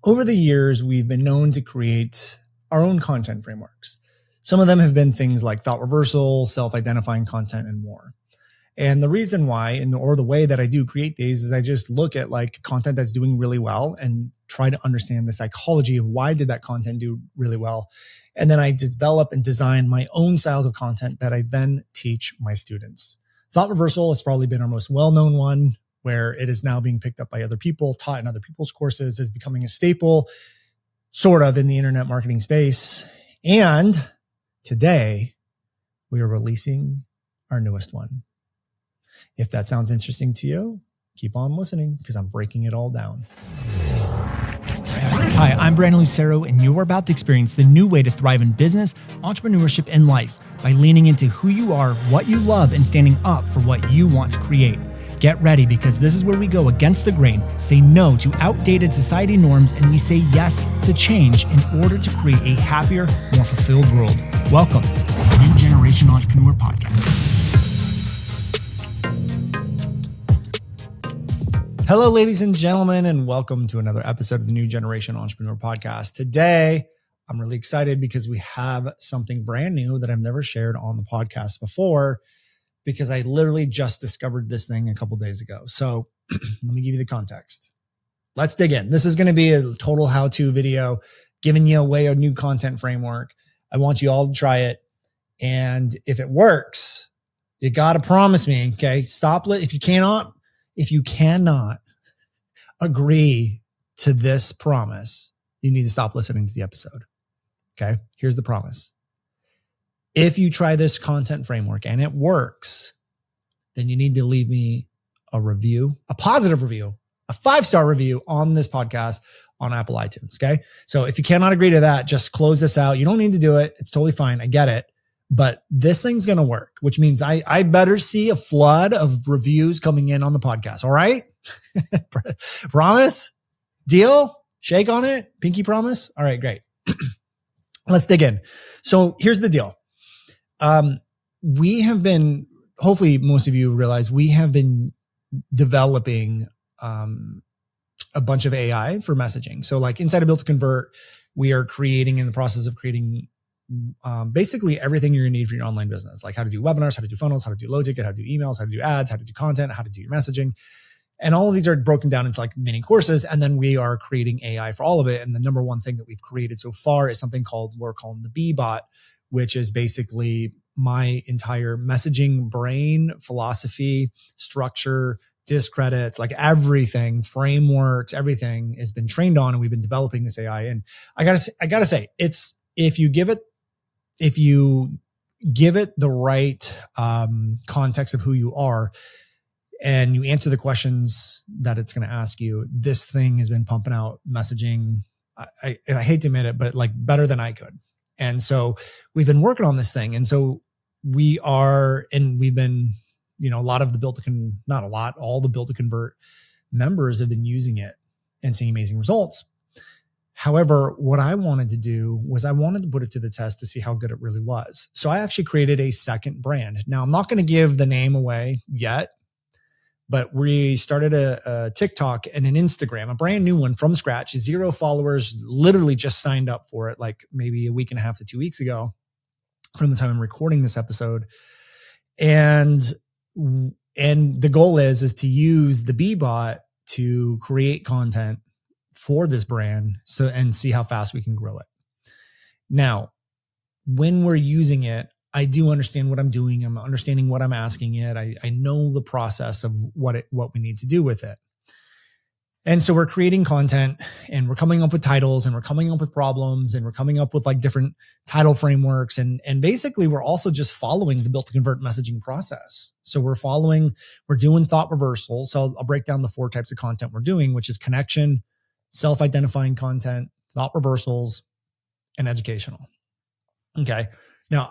Over the years, we've been known to create our own content frameworks. Some of them have been things like thought reversal, self-identifying content, and more. And the reason why, or the way that I do create these is I just look at like content that's doing really well and try to understand the psychology of why did that content do really well. And then I develop and design my own styles of content that I then teach my students. Thought reversal has probably been our most well-known one, where it is now being picked up by other people, taught in other people's courses. It's becoming a staple sort of in the internet marketing space. And today we are releasing our newest one. If that sounds interesting to you, keep on listening because I'm breaking it all down. Hi, I'm Brandon Lucero, and you're about to experience the new way to thrive in business, entrepreneurship, and life by leaning into who you are, what you love, and standing up for what you want to create. Get ready because this is where we go against the grain, say no to outdated society norms, and we say yes to change in order to create a happier, more fulfilled world. Welcome to the New Generation Entrepreneur Podcast. Hello, ladies and gentlemen, and welcome to another episode of the New Generation Entrepreneur Podcast. Today, I'm really excited because we have something brand new that I've never shared on the podcast before, because I literally just discovered this thing a couple days ago. So let me give you the context. Let's dig in. This is going to be a total how-to video, giving you away a new content framework. I want you all to try it. And if it works, you got to promise me, okay? If you cannot agree to this promise, you need to stop listening to the episode. Okay? Here's the promise. If you try this content framework and it works, then you need to leave me a review, a positive review, a 5-star review on this podcast on Apple iTunes. Okay. So if you cannot agree to that, just close this out. You don't need to do it. It's totally fine. I get it. But this thing's going to work, which means I better see a flood of reviews coming in on the podcast. All right. Promise? Deal? Shake on it? Pinky promise? All right, great. Let's dig in. So here's the deal. We have been, hopefully most of you realize, we have been developing a bunch of AI for messaging. So like inside of Built to Convert, we are in the process of creating basically everything you're going to need for your online business, like how to do webinars, how to do funnels, how to do low ticket, how to do emails, how to do ads, how to do content, how to do your messaging. And all of these are broken down into like mini courses. And then we are creating AI for all of it. And the number one thing that we've created so far is something we're calling the B-Bot, which is basically my entire messaging brain, philosophy, structure, discredits, like everything, frameworks, everything has been trained on, and we've been developing this AI. And I gotta say, if you give it the right context of who you are, and you answer the questions that it's going to ask you, this thing has been pumping out messaging. I hate to admit it, but like better than I could. And so we've been working on this thing. And so we've been, all the Built to Convert members have been using it and seeing amazing results. However, what I wanted to do was I wanted to put it to the test to see how good it really was. So I actually created a second brand. Now, I'm not going to give the name away yet, but we started a TikTok and an Instagram, a brand new one from scratch, 0 followers, literally just signed up for it like maybe a week and a half to 2 weeks ago from the time I'm recording this episode. And the goal is to use the B-Bot to create content for this brand and see how fast we can grow it. Now, when we're using it, I do understand what I'm doing. I'm understanding what I'm asking it. I know the process of what we need to do with it. And so we're creating content, and we're coming up with titles, and we're coming up with problems, and we're coming up with like different title frameworks. And basically we're also just following the Built to Convert messaging process. So we're doing thought reversal. So I'll break down the 4 types of content we're doing, which is connection, self-identifying content, thought reversals, and educational. Okay. Now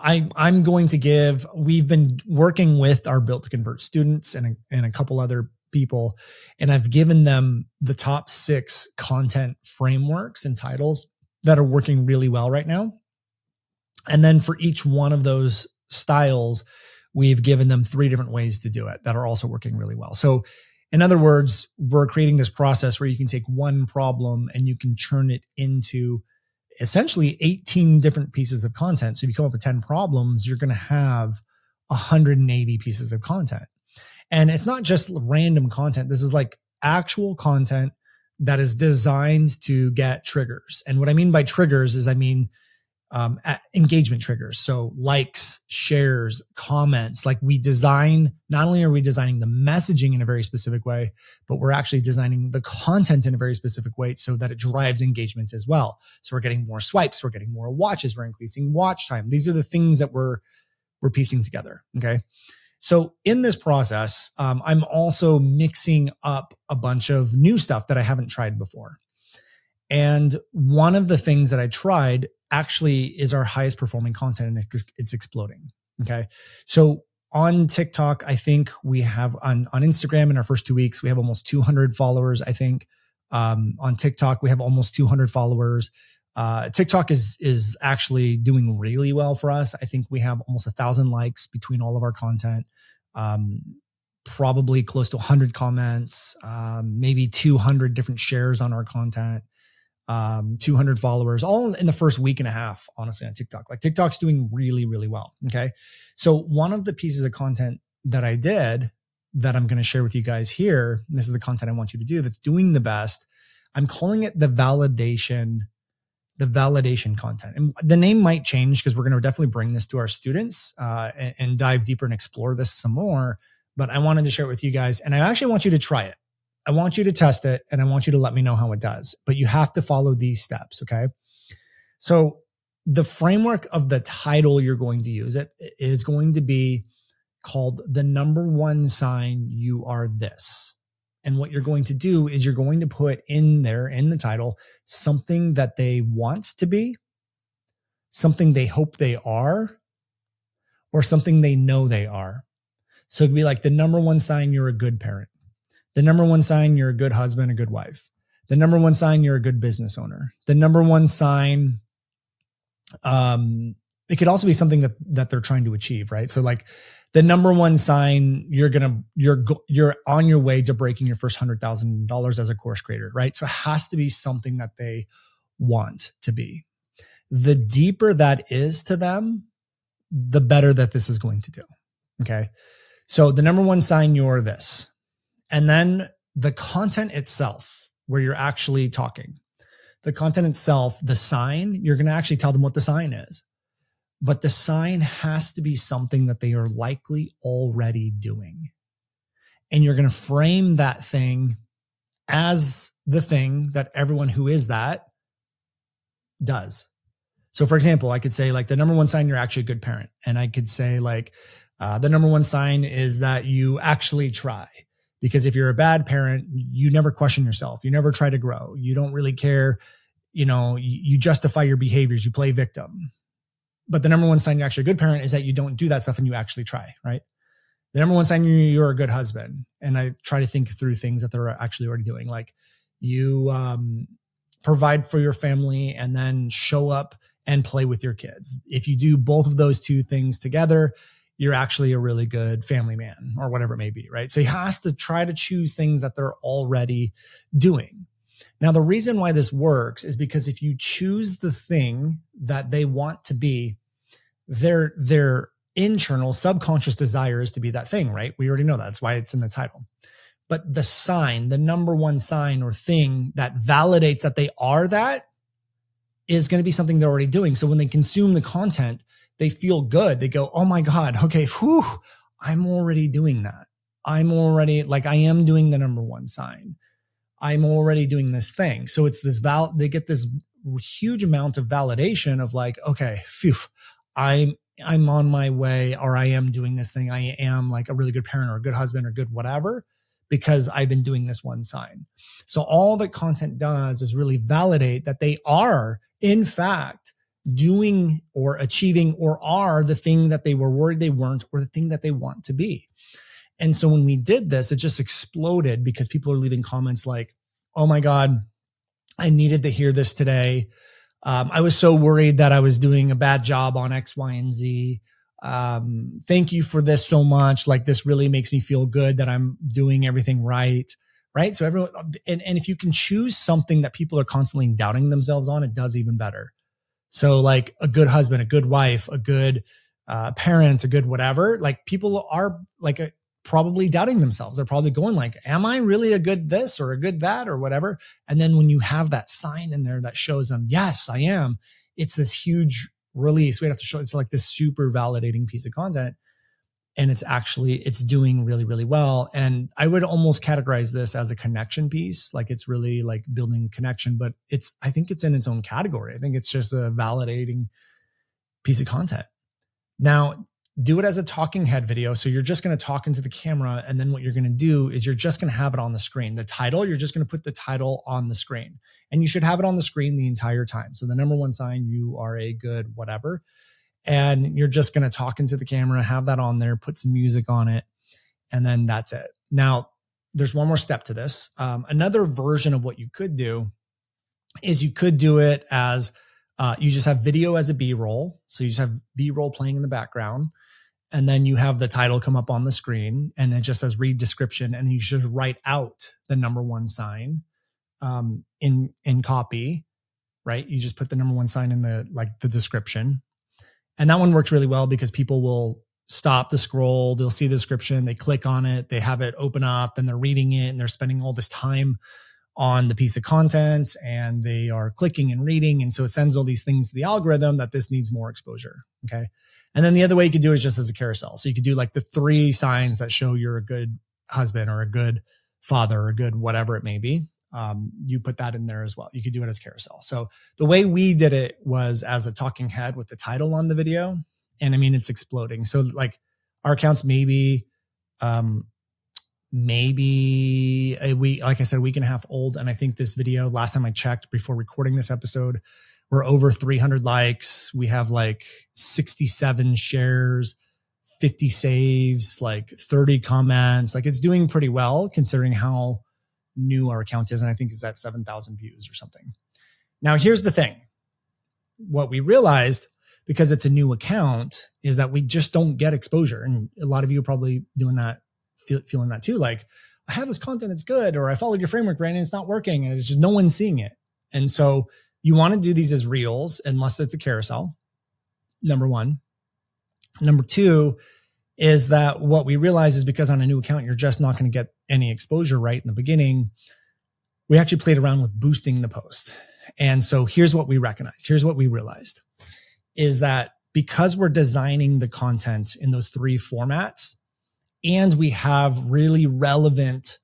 we've been working with our Built to Convert students and a couple other people, and I've given them the top 6 content frameworks and titles that are working really well right now. And then for each one of those styles, we've given them 3 different ways to do it that are also working really well. So In other words, we're creating this process where you can take one problem and you can turn it into essentially 18 different pieces of content. So if you come up with 10 problems, you're going to have 180 pieces of content. And it's not just random content. This is like actual content that is designed to get triggers. And what I mean by triggers is engagement triggers. So likes, shares, comments. Like not only are we designing the messaging in a very specific way, but we're actually designing the content in a very specific way so that it drives engagement as well. So we're getting more swipes, we're getting more watches, we're increasing watch time. These are the things that we're piecing together. Okay. So in this process, I'm also mixing up a bunch of new stuff that I haven't tried before. And one of the things that I tried actually is our highest performing content, and it's exploding. Okay. So on TikTok, I think we have on Instagram in our first 2 weeks, we have almost 200 followers. I think, on TikTok, we have almost 200 followers. TikTok is actually doing really well for us. I think we have almost 1,000 likes between all of our content. Probably close to 100 comments, maybe 200 different shares on our content. 200 followers, all in the first week and a half, honestly, on TikTok. Like TikTok's doing really, really well. Okay. So one of the pieces of content that I did that I'm going to share with you guys here, this is the content I want you to do that's doing the best. I'm calling it the validation content. And the name might change because we're going to definitely bring this to our students, and dive deeper and explore this some more. But I wanted to share it with you guys. And I actually want you to try it. I want you to test it, and I want you to let me know how it does, but you have to follow these steps. Okay. So the framework of the title you're going to use, it is going to be called the number one sign you are this. And what you're going to do is you're going to put in there in the title, something that they want to be, something they hope they are, or something they know they are. So it could be like the number one sign you're a good parent. The number one sign you're a good husband, a good wife. The number one sign you're a good business owner. The number one sign, it could also be something that they're trying to achieve, right? So like the number one sign, you're on your way to breaking your first $100,000 as a course creator, right? So it has to be something that they want to be. The deeper that is to them, the better that this is going to do. Okay. So the number one sign, you're this. And then the content itself, where you're actually talking, the content itself, the sign, you're going to actually tell them what the sign is. But the sign has to be something that they are likely already doing. And you're going to frame that thing as the thing that everyone who is that does. So for example, I could say like the number one sign, you're actually a good parent. And I could say like, the number one sign is that you actually try. Because if you're a bad parent, you never question yourself. You never try to grow. You don't really care. You justify your behaviors. You play victim. But the number one sign you're actually a good parent is that you don't do that stuff and you actually try, right? The number one sign you're a good husband. And I try to think through things that they're actually already doing. Like you provide for your family and then show up and play with your kids. If you do both of those two things together, you're actually a really good family man or whatever it may be, right? So you have to try to choose things that they're already doing. Now, the reason why this works is because if you choose the thing that they want to be, their internal subconscious desire is to be that thing, right? We already know that. That's why it's in the title. But the sign, the number one sign or thing that validates that they are that is going to be something they're already doing. So when they consume the content, they feel good. They go, oh my God, okay, I'm already doing that. I'm already I am doing the number one sign. I'm already doing this thing. So it's this they get this huge amount of validation of like, okay, I'm on my way, or I am doing this thing. I am like a really good parent or a good husband or good whatever, because I've been doing this one sign. So all that content does is really validate that they are, in fact, doing or achieving or are the thing that they were worried they weren't, or the thing that they want to be. And so when we did this, it just exploded because people are leaving comments like, oh my God, I needed to hear this today. I was so worried that I was doing a bad job on X, Y, and Z. Thank you for this so much. Like, this really makes me feel good that I'm doing everything right. Right. So everyone, and if you can choose something that people are constantly doubting themselves on, it does even better. So like a good husband, a good wife, a good parent, a good whatever, like people are like probably doubting themselves. They're probably going like, am I really a good this or a good that or whatever? And then when you have that sign in there that shows them, yes, I am, it's this huge release. We have to show it's like this super validating piece of content. And it's doing really, really well. And I would almost categorize this as a connection piece. Like it's really like building connection, but I think it's in its own category. I think it's just a validating piece of content. Now, do it as a talking head video. So you're just going to talk into the camera. And then what you're going to do is you're just going to have it on the screen. The title, you're just going to put the title on the screen, and you should have it on the screen the entire time. So the number one sign, you are a good whatever. And you're just going to talk into the camera, have that on there, put some music on it, and then that's it. Now, there's one more step to this. Another version of what you could do is you could do it as you just have video as a B-roll. So you just have B-roll playing in the background, and then you have the title come up on the screen, and it just says read description, and then you should write out the number one sign in copy, right? You just put the number one sign in the description. And that one works really well because people will stop the scroll. They'll see the description. They click on it. They have it open up, and they're reading it, and they're spending all this time on the piece of content, and they are clicking and reading. And so it sends all these things to the algorithm that this needs more exposure. Okay. And then the other way you could do it is just as a carousel. So you could do like the 3 signs that show you're a good husband or a good father or a good whatever it may be. You put that in there as well. You could do it as carousel. So the way we did it was as a talking head with the title on the video. And I mean, it's exploding. So like our accounts, maybe a week, like I said, a week and a half old. And I think this video, last time I checked before recording this episode, we're over 300 likes. We have like 67 shares, 50 saves, like 30 comments. Like it's doing pretty well considering how new our account is. And I think it's at 7,000 views or something. Now, here's the thing. What we realized, because it's a new account, is that we just don't get exposure. And a lot of you are probably doing that, feeling that too. Like, I have this content that's good, or I followed your framework, Brandon, it's not working. And it's just no one's seeing it. And so you want to do these as reels unless it's a carousel. Number one. Number two is that what we realize is because on a new account, you're just not going to get any exposure right in the beginning. We actually played around with boosting the post. And so here's what we recognized. Here's what we realized is that because we're designing the content in those 3 formats, and we have really relevant,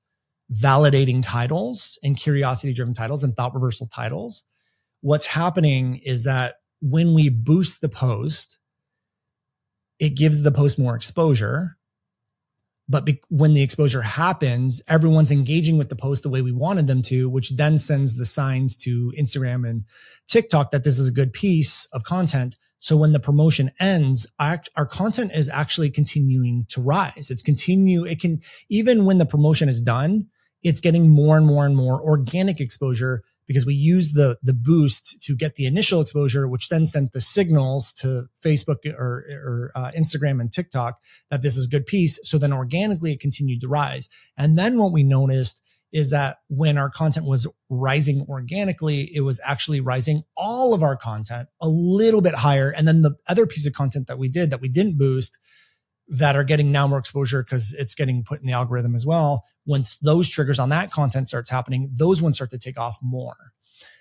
validating titles and curiosity-driven titles and thought reversal titles, what's happening is that when we boost the post, it gives the post more exposure. But when the exposure happens, everyone's engaging with the post the way we wanted them to, which then sends the signs to Instagram and TikTok that this is a good piece of content. So when the promotion ends, our content is actually continuing to rise. Even when the promotion is done, it's getting more and more and more organic exposure because we use the boost to get the initial exposure, which then sent the signals to Facebook or Instagram and TikTok that this is a good piece. So then organically it continued to rise. And then what we noticed is that when our content was rising organically, it was actually rising all of our content a little bit higher. And then the other piece of content that we did that we didn't boost that are getting now more exposure because it's getting put in the algorithm as well. Once those triggers on that content starts happening, those ones start to take off more.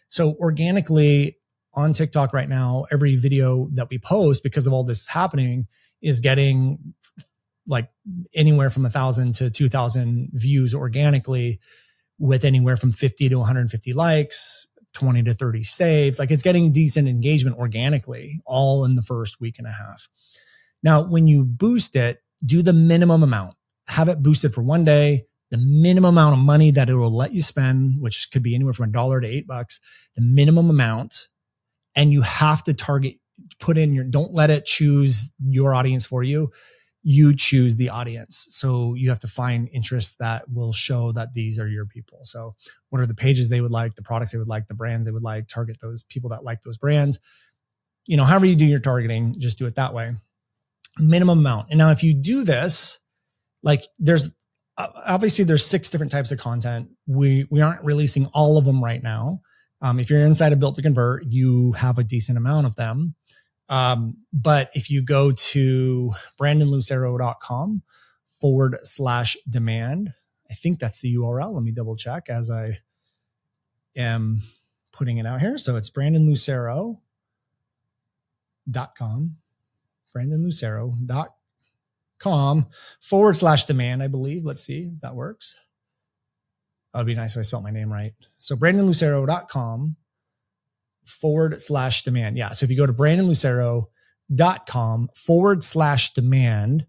So organically on TikTok right now, every video that we post because of all this happening is getting like anywhere from 1,000 to 2,000 views organically with anywhere from 50 to 150 likes, 20 to 30 saves. Like it's getting decent engagement organically all in the first week and a half. Now, when you boost it, do the minimum amount. Have it boosted for 1 day, the minimum amount of money that it will let you spend, which could be anywhere from $1 to $8, the minimum amount. And you have to don't let it choose your audience for you. You choose the audience. So you have to find interests that will show that these are your people. So what are the pages they would like, the products they would like, the brands they would like, target those people that like those brands. However you do your targeting, just do it that way. minimum amount. And now if you do this, like there's 6 different types of content. We aren't releasing all of them right now. If you're inside of Built to Convert, you have a decent amount of them. But if you go to brandonlucero.com/demand, I think that's the URL. Let me double check as I am putting it out here. So it's brandonlucero.com, brandonlucero.com/demand, I believe. Let's see if that works. That would be nice if I spelled my name right. So brandonlucero.com/demand. Yeah. So if you go to brandonlucero.com/demand,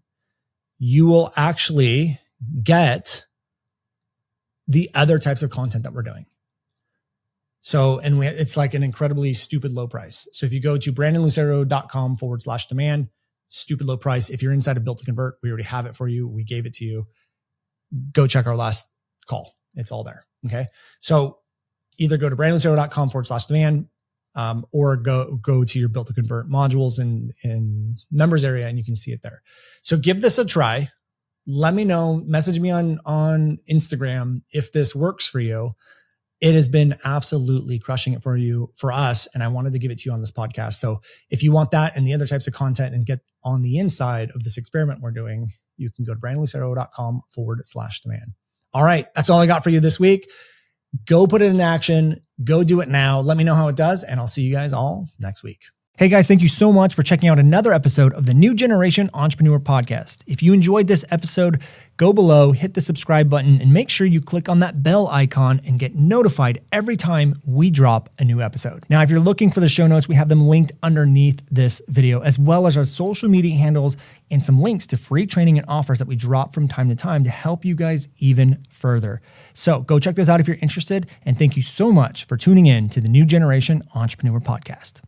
you will actually get the other types of content that we're doing. So, and it's like an incredibly stupid low price. So if you go to brandonlucero.com/demand, stupid low price. If you're inside of Built to Convert, we already have it for you. We gave it to you. Go check our last call. It's all there. Okay. So either go to brandonlucero.com/demand, or go to your Built to Convert modules in members area, and you can see it there. So give this a try. Let me know, message me on Instagram if this works for you. It has been absolutely crushing it for us. And I wanted to give it to you on this podcast. So if you want that and the other types of content and get on the inside of this experiment we're doing, you can go to brandonlucero.com/demand. All right. That's all I got for you this week. Go put it in action. Go do it now. Let me know how it does. And I'll see you guys all next week. Hey guys, thank you so much for checking out another episode of the New Generation Entrepreneur Podcast. If you enjoyed this episode, go below, hit the subscribe button, and make sure you click on that bell icon and get notified every time we drop a new episode. Now, if you're looking for the show notes, we have them linked underneath this video, as well as our social media handles and some links to free training and offers that we drop from time to time to help you guys even further. So go check those out if you're interested. And thank you so much for tuning in to the New Generation Entrepreneur Podcast.